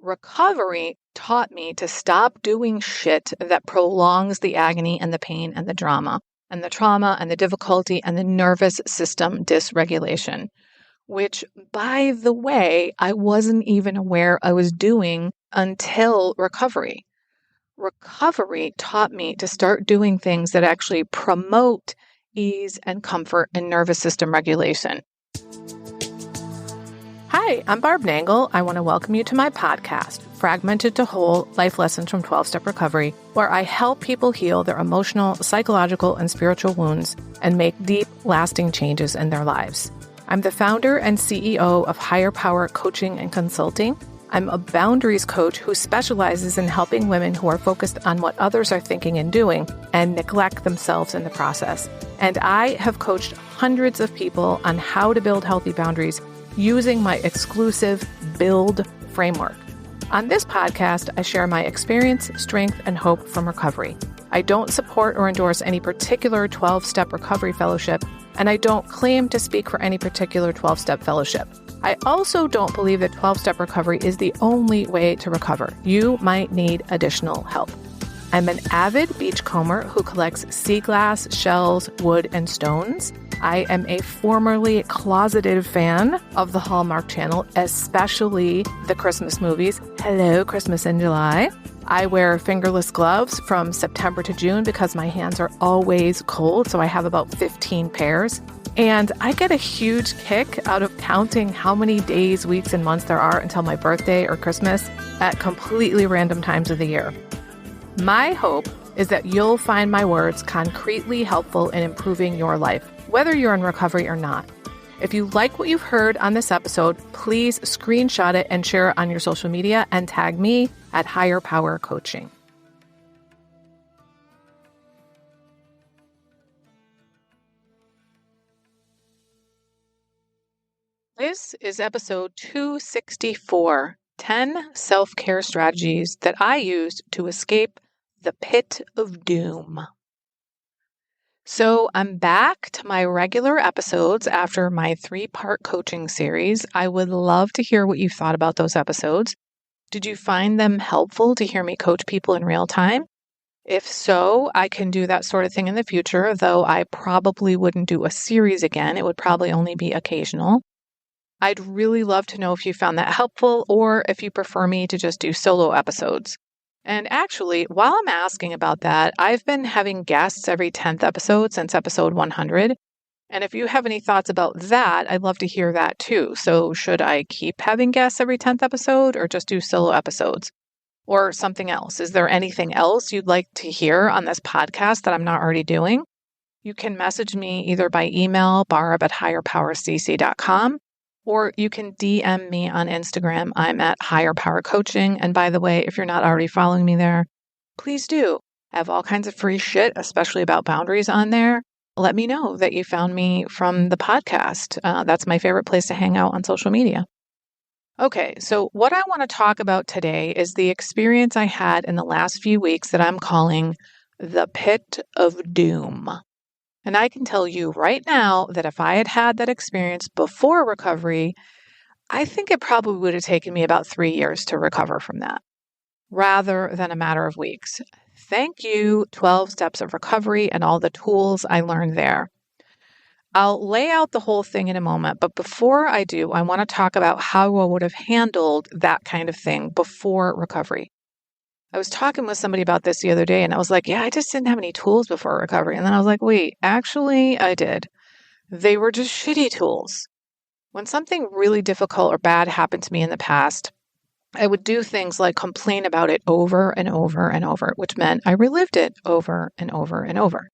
Recovery taught me to stop doing shit that prolongs the agony and the pain and the drama and the trauma and the difficulty and the nervous system dysregulation, which, by the way, I wasn't even aware I was doing until recovery. Recovery taught me to start doing things that actually promote ease and comfort and nervous system regulation. Hi, I'm Barb Nangle. I want to welcome you to my podcast, Fragmented to Whole, Life Lessons from 12-Step Recovery, where I help people heal their emotional, psychological, and spiritual wounds and make deep, lasting changes in their lives. I'm the founder and CEO of Higher Power Coaching and Consulting. I'm a boundaries coach who specializes in helping women who are focused on what others are thinking and doing and neglect themselves in the process. And I have coached hundreds of people on how to build healthy boundaries using my exclusive Build framework. On this podcast, I share my experience, strength, and hope from recovery. I don't support or endorse any particular 12-step recovery fellowship, and I don't claim to speak for any particular 12-step fellowship. I also don't believe that 12-step recovery is the only way to recover. You might need additional help. I'm an avid beachcomber who collects sea glass, shells, wood, and stones. I am a formerly closeted fan of the Hallmark Channel, especially the Christmas movies. Hello, Christmas in July. I wear fingerless gloves from September to June because my hands are always cold, so I have about 15 pairs. And I get a huge kick out of counting how many days, weeks, and months there are until my birthday or Christmas at completely random times of the year. My hope is that you'll find my words concretely helpful in improving your life, whether you're in recovery or not. If you like what you've heard on this episode, please screenshot it and share it on your social media and tag me at Higher Power Coaching. This is episode 264, 10 self-care strategies that I used to escape the pit of doom. So I'm back to my regular episodes after my 3-part coaching series. I would love to hear what you thought about those episodes. Did you find them helpful to hear me coach people in real time? If so, I can do that sort of thing in the future, though I probably wouldn't do a series again. It would probably only be occasional. I'd really love to know if you found that helpful or if you prefer me to just do solo episodes. And actually, while I'm asking about that, I've been having guests every 10th episode since episode 100. And if you have any thoughts about that, I'd love to hear that too. So should I keep having guests every 10th episode or just do solo episodes? Or something else? Is there anything else you'd like to hear on this podcast that I'm not already doing? You can message me either by email, barb@higherpowercc.com, or you can DM me on Instagram. I'm at Higher Power Coaching. And by the way, if you're not already following me there, please do. I have all kinds of free shit, especially about boundaries on there. Let me know that you found me from the podcast. That's my favorite place to hang out on social media. Okay, so what I want to talk about today is the experience I had in the last few weeks that I'm calling the pit of doom. And I can tell you right now that if I had had that experience before recovery, I think it probably would have taken me about 3 years to recover from that, rather than a matter of weeks. Thank you, 12 Steps of Recovery and all the tools I learned there. I'll lay out the whole thing in a moment, but before I do, I want to talk about how I would have handled that kind of thing before recovery. I was talking with somebody about this the other day, and I was like, yeah, I just didn't have any tools before recovery. And then I was like, wait, actually, I did. They were just shitty tools. When something really difficult or bad happened to me in the past, I would do things like complain about it over and over and over, which meant I relived it over and over and over.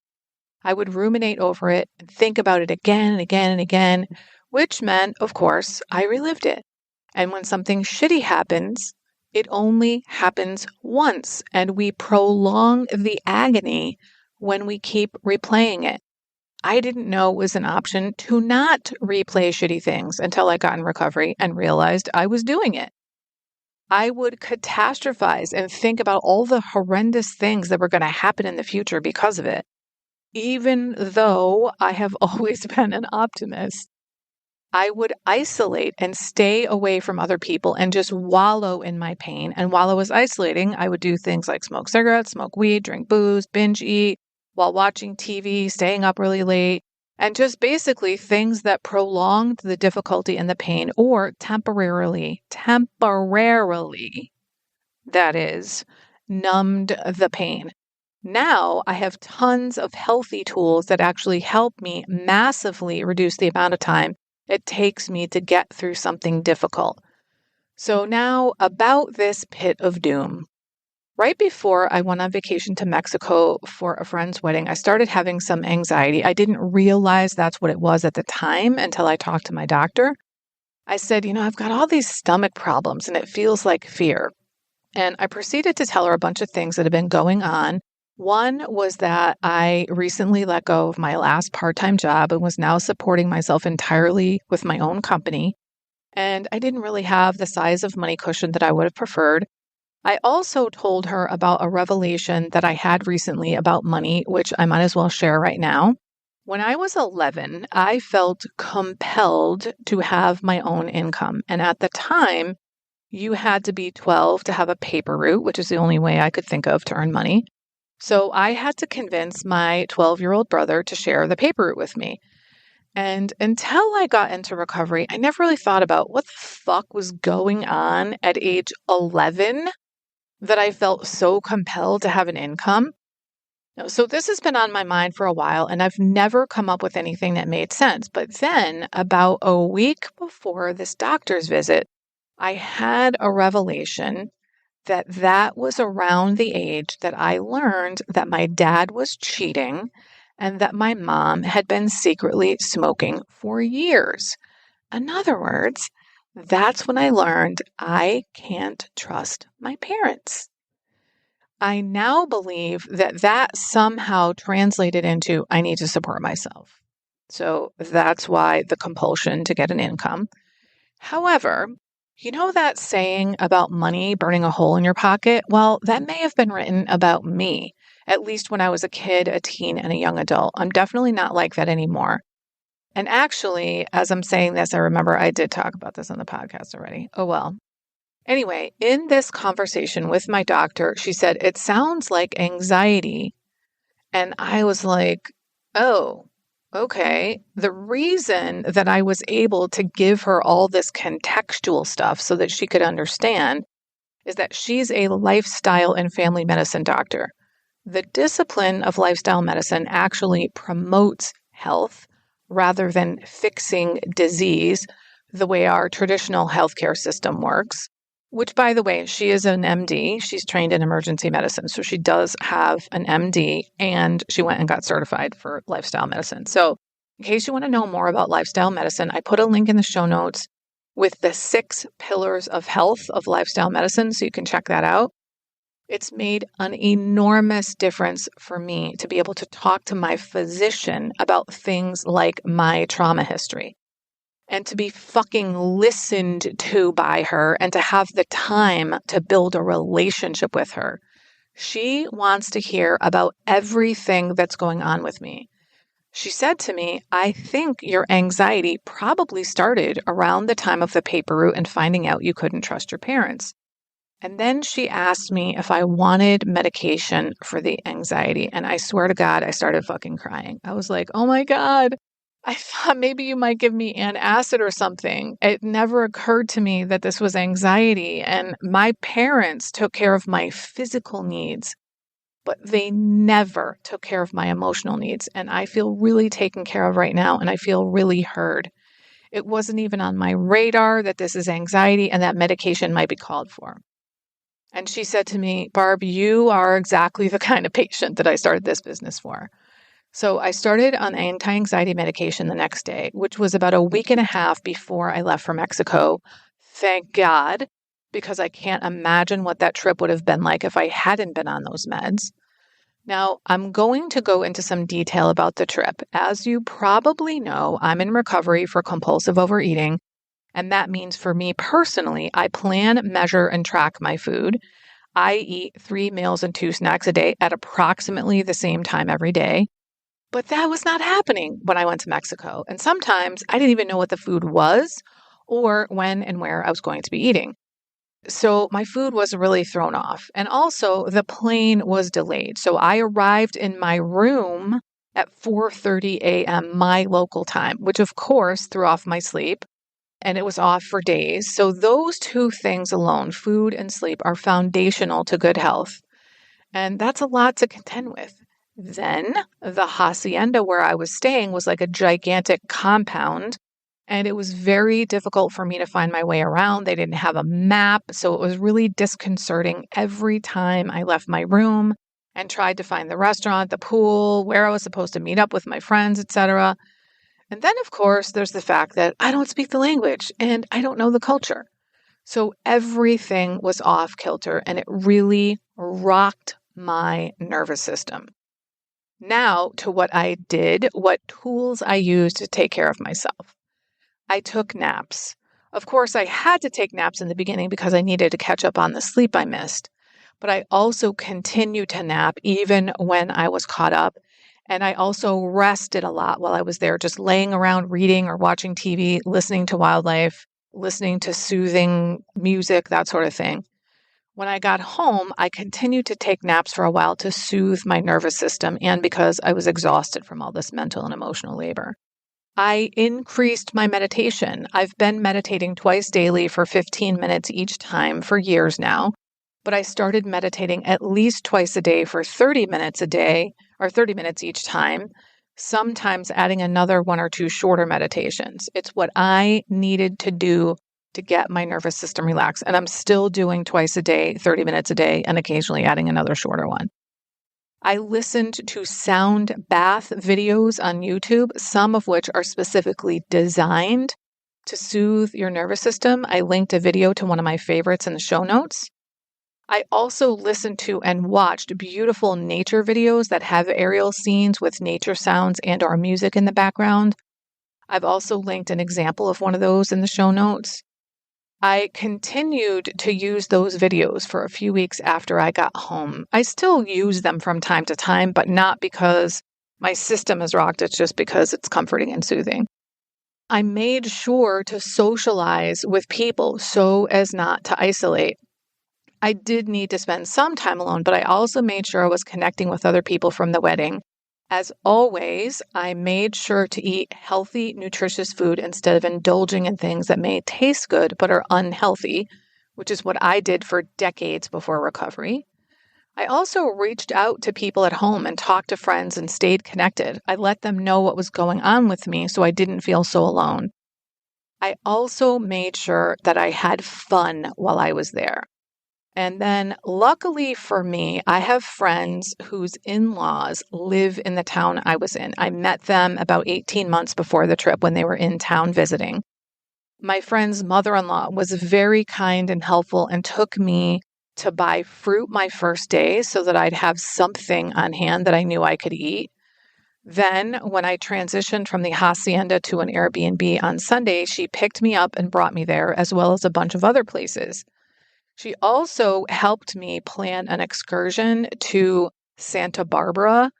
I would ruminate over it and think about it again and again and again, which meant, of course, I relived it. And when something shitty happens, it only happens once, and we prolong the agony when we keep replaying it. I didn't know it was an option to not replay shitty things until I got in recovery and realized I was doing it. I would catastrophize and think about all the horrendous things that were going to happen in the future because of it, even though I have always been an optimist. I would isolate and stay away from other people and just wallow in my pain. And while I was isolating, I would do things like smoke cigarettes, smoke weed, drink booze, binge eat while watching TV, staying up really late, and just basically things that prolonged the difficulty and the pain or temporarily, that is, numbed the pain. Now I have tons of healthy tools that actually help me massively reduce the amount of time it takes me to get through something difficult. So now about this pit of doom. Right before I went on vacation to Mexico for a friend's wedding, I started having some anxiety. I didn't realize that's what it was at the time until I talked to my doctor. I said, I've got all these stomach problems and it feels like fear. And I proceeded to tell her a bunch of things that had been going on. One was that I recently let go of my last part-time job and was now supporting myself entirely with my own company. And I didn't really have the size of money cushion that I would have preferred. I also told her about a revelation that I had recently about money, which I might as well share right now. When I was 11, I felt compelled to have my own income. And at the time, you had to be 12 to have a paper route, which is the only way I could think of to earn money. So I had to convince my 12-year-old brother to share the paper route with me. And until I got into recovery, I never really thought about what the fuck was going on at age 11 that I felt so compelled to have an income. So this has been on my mind for a while, and I've never come up with anything that made sense. But then about a week before this doctor's visit, I had a revelation that was around the age that I learned that my dad was cheating and that my mom had been secretly smoking for years. In other words, that's when I learned I can't trust my parents. I now believe that somehow translated into I need to support myself. So that's why the compulsion to get an income. However, you know that saying about money burning a hole in your pocket? Well, that may have been written about me, at least when I was a kid, a teen, and a young adult. I'm definitely not like that anymore. And actually, as I'm saying this, I remember I did talk about this on the podcast already. Oh, well. Anyway, in this conversation with my doctor, she said, it sounds like anxiety. And I was like, oh, okay. The reason that I was able to give her all this contextual stuff so that she could understand is that she's a lifestyle and family medicine doctor. The discipline of lifestyle medicine actually promotes health rather than fixing disease the way our traditional healthcare system works. Which, by the way, she is an MD. She's trained in emergency medicine. So she does have an MD and she went and got certified for lifestyle medicine. So in case you want to know more about lifestyle medicine, I put a link in the show notes with the 6 pillars of health of lifestyle medicine. So you can check that out. It's made an enormous difference for me to be able to talk to my physician about things like my trauma history. And to be fucking listened to by her and to have the time to build a relationship with her. She wants to hear about everything that's going on with me. She said to me, I think your anxiety probably started around the time of the paper route and finding out you couldn't trust your parents. And then she asked me if I wanted medication for the anxiety. And I swear to God, I started fucking crying. I was like, oh my God. I thought maybe you might give me antacid or something. It never occurred to me that this was anxiety. And my parents took care of my physical needs, but they never took care of my emotional needs. And I feel really taken care of right now. And I feel really heard. It wasn't even on my radar that this is anxiety and that medication might be called for. And she said to me, Barb, you are exactly the kind of patient that I started this business for. So I started on anti-anxiety medication the next day, which was about a week and a half before I left for Mexico. Thank God, because I can't imagine what that trip would have been like if I hadn't been on those meds. Now, I'm going to go into some detail about the trip. As you probably know, I'm in recovery for compulsive overeating. And that means for me personally, I plan, measure, and track my food. I eat 3 meals and 2 snacks a day at approximately the same time every day. But that was not happening when I went to Mexico. And sometimes I didn't even know what the food was or when and where I was going to be eating. So my food was really thrown off. And also the plane was delayed. So I arrived in my room at 4:30 a.m. my local time, which of course threw off my sleep, and it was off for days. So those two things alone, food and sleep, are foundational to good health. And that's a lot to contend with. Then the hacienda where I was staying was like a gigantic compound, and it was very difficult for me to find my way around. They didn't have a map, so it was really disconcerting every time I left my room and tried to find the restaurant, the pool, where I was supposed to meet up with my friends, etc. And then, of course, there's the fact that I don't speak the language and I don't know the culture. So everything was off kilter, and it really rocked my nervous system. Now to what I did, what tools I used to take care of myself. I took naps. Of course, I had to take naps in the beginning because I needed to catch up on the sleep I missed. But I also continued to nap even when I was caught up. And I also rested a lot while I was there, just laying around reading or watching TV, listening to wildlife, listening to soothing music, that sort of thing. When I got home, I continued to take naps for a while to soothe my nervous system and because I was exhausted from all this mental and emotional labor. I increased my meditation. I've been meditating twice daily for 15 minutes each time for years now, but I started meditating at least twice a day for 30 minutes a day, or 30 minutes each time, sometimes adding another one or two shorter meditations. It's what I needed to do to get my nervous system relaxed. And I'm still doing twice a day, 30 minutes a day, and occasionally adding another shorter one. I listened to sound bath videos on YouTube, some of which are specifically designed to soothe your nervous system. I linked a video to one of my favorites in the show notes. I also listened to and watched beautiful nature videos that have aerial scenes with nature sounds and or music in the background. I've also linked an example of one of those in the show notes. I continued to use those videos for a few weeks after I got home. I still use them from time to time, but not because my system is rocked. It's just because it's comforting and soothing. I made sure to socialize with people so as not to isolate. I did need to spend some time alone, but I also made sure I was connecting with other people from the wedding. As always, I made sure to eat healthy, nutritious food instead of indulging in things that may taste good but are unhealthy, which is what I did for decades before recovery. I also reached out to people at home and talked to friends and stayed connected. I let them know what was going on with me so I didn't feel so alone. I also made sure that I had fun while I was there. And then luckily for me, I have friends whose in-laws live in the town I was in. I met them about 18 months before the trip when they were in town visiting. My friend's mother-in-law was very kind and helpful and took me to buy fruit my first day so that I'd have something on hand that I knew I could eat. Then when I transitioned from the hacienda to an Airbnb on Sunday, she picked me up and brought me there, as well as a bunch of other places. She also helped me plan an excursion to Santa Barbara,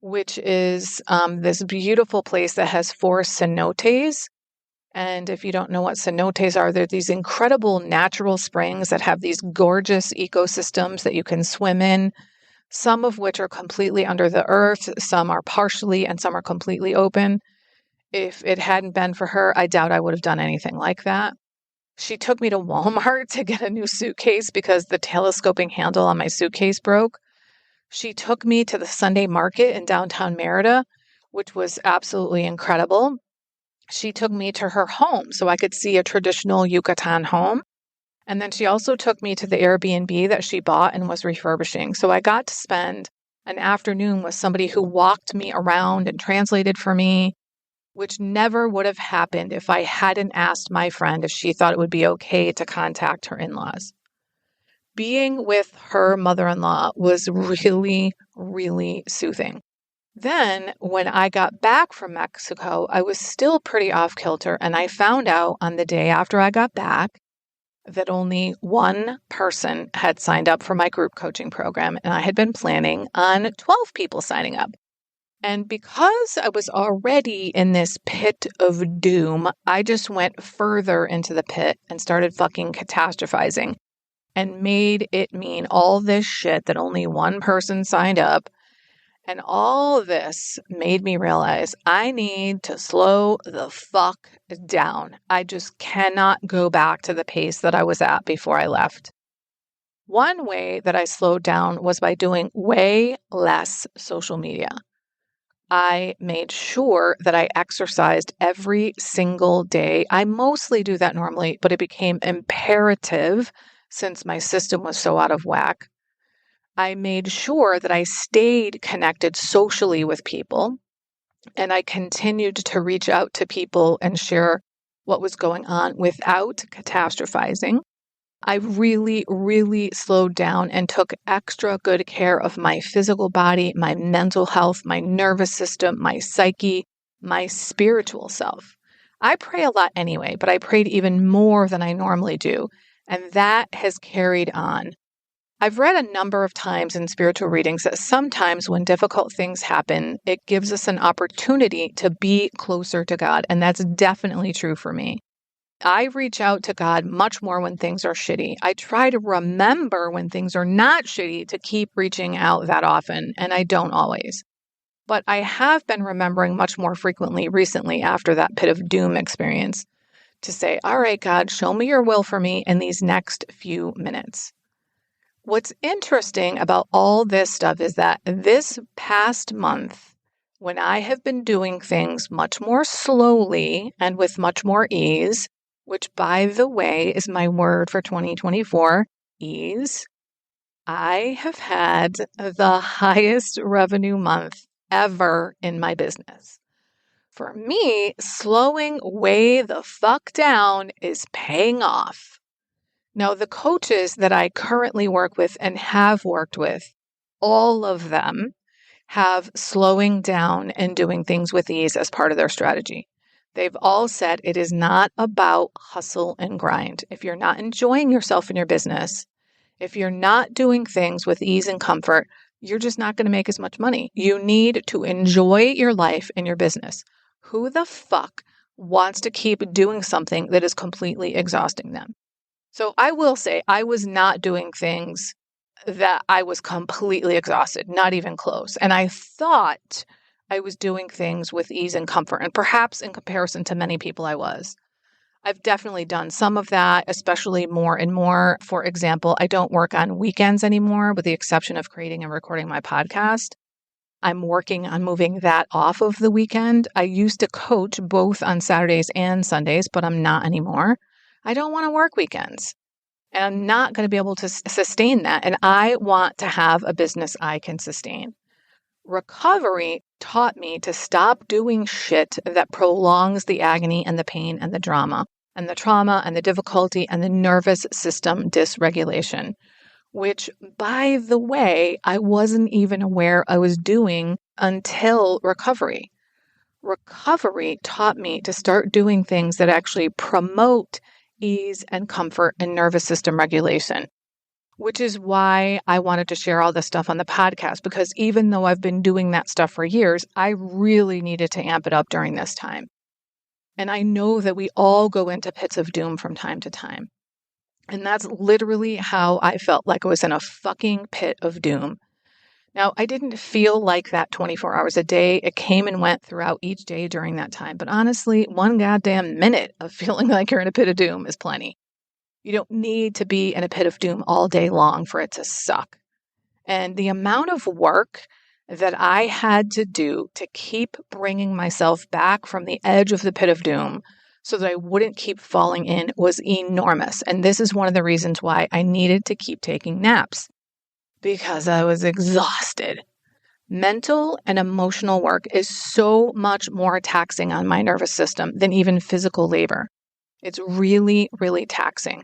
which is this beautiful place that has four cenotes. And if you don't know what cenotes are, they're these incredible natural springs that have these gorgeous ecosystems that you can swim in, some of which are completely under the earth, some are partially, and some are completely open. If it hadn't been for her, I doubt I would have done anything like that. She took me to Walmart to get a new suitcase because the telescoping handle on my suitcase broke. She took me to the Sunday market in downtown Merida, which was absolutely incredible. She took me to her home so I could see a traditional Yucatan home. And then she also took me to the Airbnb that she bought and was refurbishing. So I got to spend an afternoon with somebody who walked me around and translated for me, which never would have happened if I hadn't asked my friend if she thought it would be okay to contact her in-laws. Being with her mother-in-law was really, really soothing. Then, when I got back from Mexico, I was still pretty off kilter, and I found out on the day after I got back that only one person had signed up for my group coaching program, and I had been planning on 12 people signing up. And because I was already in this pit of doom, I just went further into the pit and started fucking catastrophizing and made it mean all this shit that only one person signed up. And all this made me realize I need to slow the fuck down. I just cannot go back to the pace that I was at before I left. One way that I slowed down was by doing way less social media. I made sure that I exercised every single day. I mostly do that normally, but it became imperative since my system was so out of whack. I made sure that I stayed connected socially with people, and I continued to reach out to people and share what was going on without catastrophizing. I really, really slowed down and took extra good care of my physical body, my mental health, my nervous system, my psyche, my spiritual self. I pray a lot anyway, but I prayed even more than I normally do. And that has carried on. I've read a number of times in spiritual readings that sometimes when difficult things happen, it gives us an opportunity to be closer to God. And that's definitely true for me. I reach out to God much more when things are shitty. I try to remember when things are not shitty to keep reaching out that often, and I don't always. But I have been remembering much more frequently recently after that pit of doom experience to say, all right, God, show me your will for me in these next few minutes. What's interesting about all this stuff is that this past month, when I have been doing things much more slowly and with much more ease, which, by the way, is my word for 2024, ease, I have had the highest revenue month ever in my business. For me, slowing way the fuck down is paying off. Now, the coaches that I currently work with and have worked with, all of them have slowing down and doing things with ease as part of their strategy. They've all said it is not about hustle and grind. If you're not enjoying yourself in your business, if you're not doing things with ease and comfort, you're just not going to make as much money. You need to enjoy your life and your business. Who the fuck wants to keep doing something that is completely exhausting them? So I will say I was not doing things that I was completely exhausted, not even close. And I thought I was doing things with ease and comfort, and perhaps in comparison to many people I was. I've definitely done some of that, especially more and more. For example, I don't work on weekends anymore, with the exception of creating and recording my podcast. I'm working on moving that off of the weekend. I used to coach both on Saturdays and Sundays, but I'm not anymore. I don't want to work weekends. And I'm not going to be able to sustain that. And I want to have a business I can sustain. Recovery taught me to stop doing shit that prolongs the agony and the pain and the drama and the trauma and the difficulty and the nervous system dysregulation, which, by the way, I wasn't even aware I was doing until recovery. Recovery taught me to start doing things that actually promote ease and comfort and nervous system regulation, which is why I wanted to share all this stuff on the podcast, because even though I've been doing that stuff for years, I really needed to amp it up during this time. And I know that we all go into pits of doom from time to time. And that's literally how I felt, like I was in a fucking pit of doom. Now, I didn't feel like that 24 hours a day. It came and went throughout each day during that time. But honestly, one goddamn minute of feeling like you're in a pit of doom is plenty. You don't need to be in a pit of doom all day long for it to suck. And the amount of work that I had to do to keep bringing myself back from the edge of the pit of doom so that I wouldn't keep falling in was enormous. And this is one of the reasons why I needed to keep taking naps, because I was exhausted. Mental and emotional work is so much more taxing on my nervous system than even physical labor. It's really, really taxing.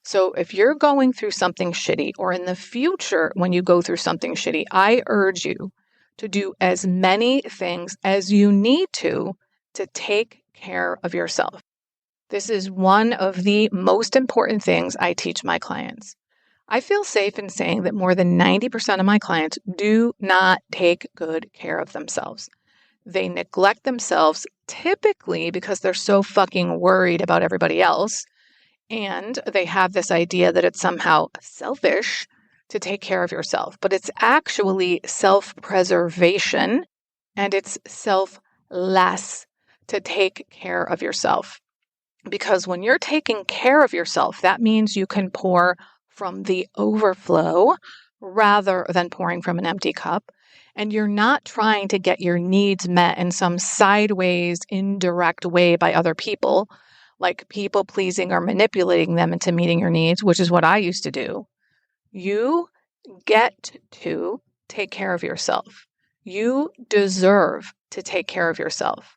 So if you're going through something shitty, or in the future when you go through something shitty, I urge you to do as many things as you need to take care of yourself. This is one of the most important things I teach my clients. I feel safe in saying that more than 90% of my clients do not take good care of themselves. They neglect themselves typically because they're so fucking worried about everybody else. And they have this idea that it's somehow selfish to take care of yourself, but it's actually self-preservation and it's selfless to take care of yourself. Because when you're taking care of yourself, that means you can pour from the overflow rather than pouring from an empty cup. And you're not trying to get your needs met in some sideways, indirect way by other people, like people pleasing or manipulating them into meeting your needs, which is what I used to do. You get to take care of yourself. You deserve to take care of yourself.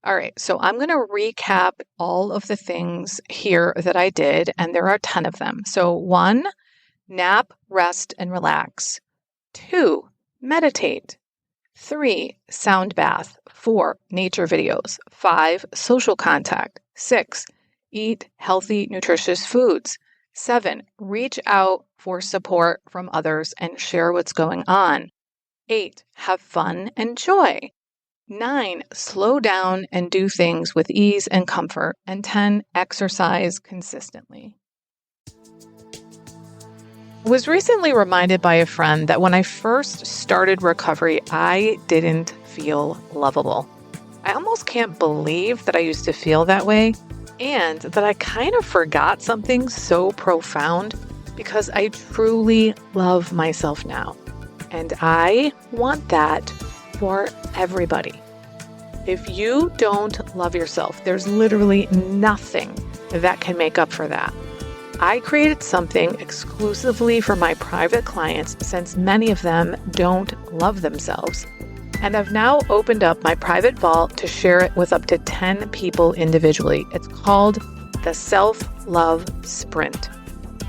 All right, so I'm going to recap all of the things here that I did, and there are 10 of them. So 1, nap, rest, and relax. 2, meditate. 3, sound bath. 4, nature videos. 5, social contact. 6, eat healthy, nutritious foods. 7, reach out for support from others and share what's going on. 8, have fun and joy. 9, slow down and do things with ease and comfort. And 10, exercise consistently. I was recently reminded by a friend that when I first started recovery, I didn't feel lovable. I almost can't believe that I used to feel that way and that I kind of forgot something so profound because I truly love myself now. And I want that for everybody. If you don't love yourself, there's literally nothing that can make up for that. I created something exclusively for my private clients since many of them don't love themselves. And I've now opened up my private vault to share it with up to 10 people individually. It's called the Self-Love Sprint.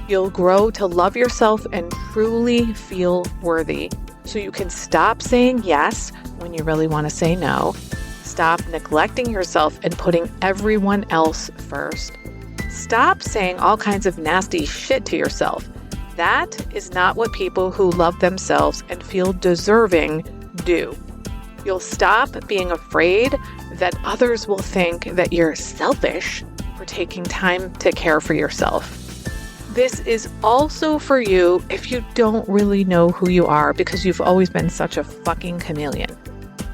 You'll grow to love yourself and truly feel worthy so you can stop saying yes when you really want to say no. Stop neglecting yourself and putting everyone else first. Stop saying all kinds of nasty shit to yourself. That is not what people who love themselves and feel deserving do. You'll stop being afraid that others will think that you're selfish for taking time to care for yourself. This is also for you if you don't really know who you are because you've always been such a fucking chameleon.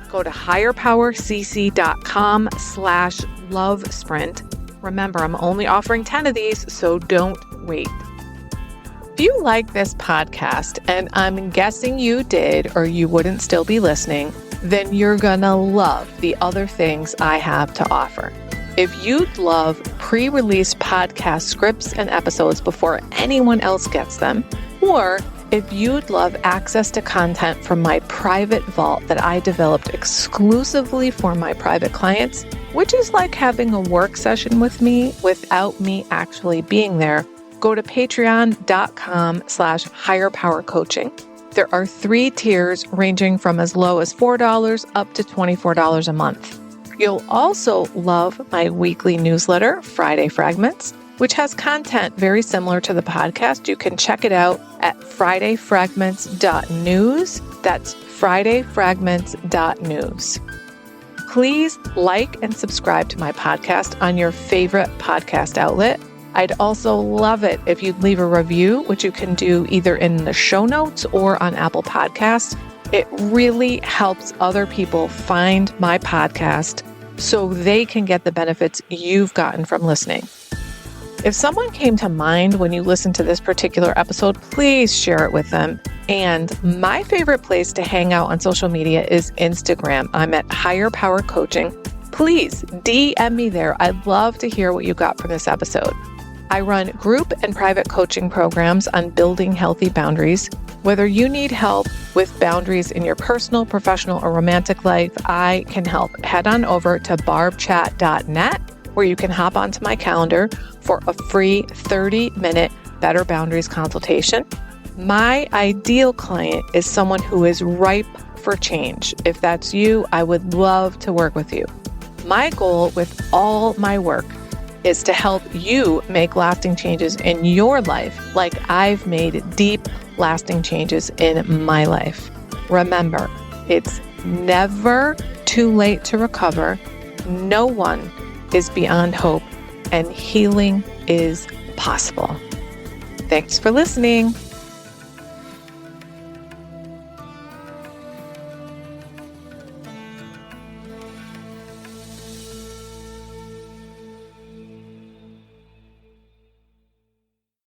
Go to higherpowercc.com/love sprint. Remember, I'm only offering 10 of these, so don't wait. If you like this podcast, and I'm guessing you did or you wouldn't still be listening, then you're gonna love the other things I have to offer. If you'd love pre-release podcast scripts and episodes before anyone else gets them, or if you'd love access to content from my private vault that I developed exclusively for my private clients, which is like having a work session with me without me actually being there, go to patreon.com/higherpowercoaching. There are 3 tiers ranging from as low as $4 up to $24 a month. You'll also love my weekly newsletter, Friday Fragments, which has content very similar to the podcast. You can check it out at fridayfragments.news. That's fridayfragments.news. Please like and subscribe to my podcast on your favorite podcast outlet. I'd also love it if you'd leave a review, which you can do either in the show notes or on Apple Podcasts. It really helps other people find my podcast so they can get the benefits you've gotten from listening. If someone came to mind when you listened to this particular episode, please share it with them. And my favorite place to hang out on social media is Instagram. I'm at Higher Power Coaching. Please DM me there. I'd love to hear what you got from this episode. I run group and private coaching programs on building healthy boundaries. Whether you need help with boundaries in your personal, professional, or romantic life, I can help. Head on over to barbchat.net where you can hop onto my calendar for a free 30-minute Better Boundaries consultation. My ideal client is someone who is ripe for change. If that's you, I would love to work with you. My goal with all my work is to help you make lasting changes in your life, like I've made deep, lasting changes in my life. Remember, it's never too late to recover. No one is beyond hope, and healing is possible. Thanks for listening.